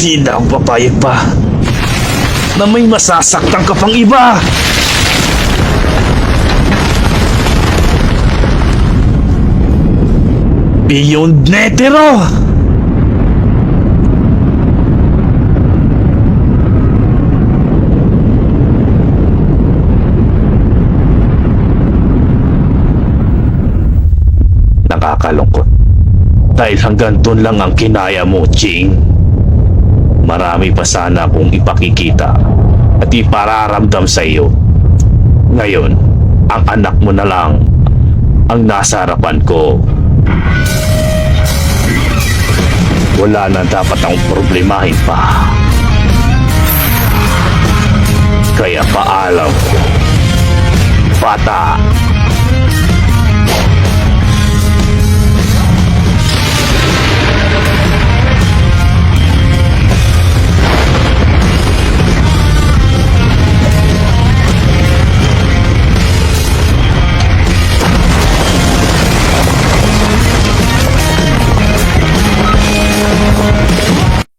Di na ako papayag pa na may masasaktan ka pang iba. Beyond Netero! Nakakalungkot. Dahil hanggang doon lang ang kinaya mo, Ching. Marami pa sana akong ipakikita at ipararamdam sa iyo. Ngayon, ang anak mo na lang ang nasa harapan ko. Wala na dapat akong problemahin pa. Kaya paalam, bata.